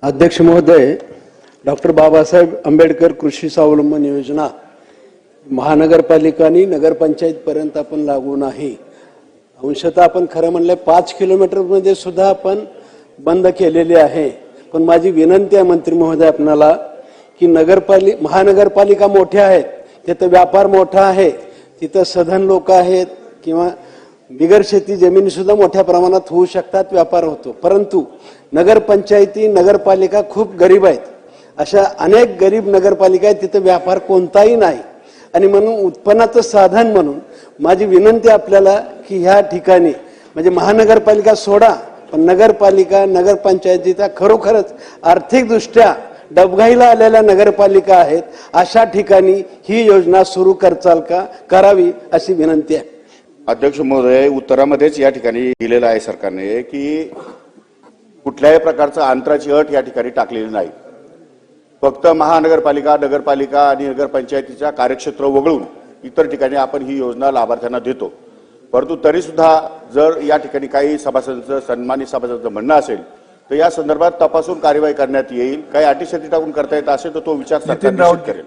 अध्यक्ष महोदय, डॉक्टर बाबासाहेब आंबेडकर कृषी स्वावलंबन योजना महानगरपालिका आणि नगरपंचायत पर्यंत आपण लागू नाही। अंशतः आपण खरं म्हणलं 5 किलोमीटर मध्ये सुद्धा आपण बंद केलेले आहे। पण माझी विनंती आहे मंत्री महोदय आपणाला की महानगरपालिका मोठ्या आहेत, तिथे व्यापार मोठा आहे, तिथे सधन लोक आहेत किंवा बिगर शेती जमिनी सुद्धा मोठ्या प्रमाणात होऊ शकतात, व्यापार होतो। परंतु नगरपंचायती नगरपालिका खूप गरीब आहेत, अशा अनेक गरीब नगरपालिका आहेत तिथे व्यापार कोणताही नाही। आणि म्हणून उत्पन्नाचं साधन म्हणून माझी विनंती आपल्याला की ह्या ठिकाणी म्हणजे महानगरपालिका सोडा, पण नगरपालिका नगरपंचायतीचा खरोखरच आर्थिकदृष्ट्या डबघाईला आलेल्या नगरपालिका आहेत, अशा ठिकाणी ही योजना सुरू करचाल का, करावी अशी विनंती आहे। अध्यक्ष महोदय, उत्तरामध्येच या ठिकाणी दिलेलं आहे सरकारने की कुठल्याही प्रकारचं अंतराची अट या ठिकाणी टाकलेली नाही। फक्त महानगरपालिका नगरपालिका आणि नगरपंचायतीच्या कार्यक्षेत्र वगळून इतर ठिकाणी आपण ही योजना लाभार्थ्यांना देतो। परंतु तरी सुद्धा जर या ठिकाणी काही सभासदांचं सन्मानित सभासदांचं म्हणणं असेल तर या संदर्भात तपासून कार्यवाही करण्यात येईल। काही अटी शर्ती टाकून करता येत असेल तर तो विचार सरकार करेल।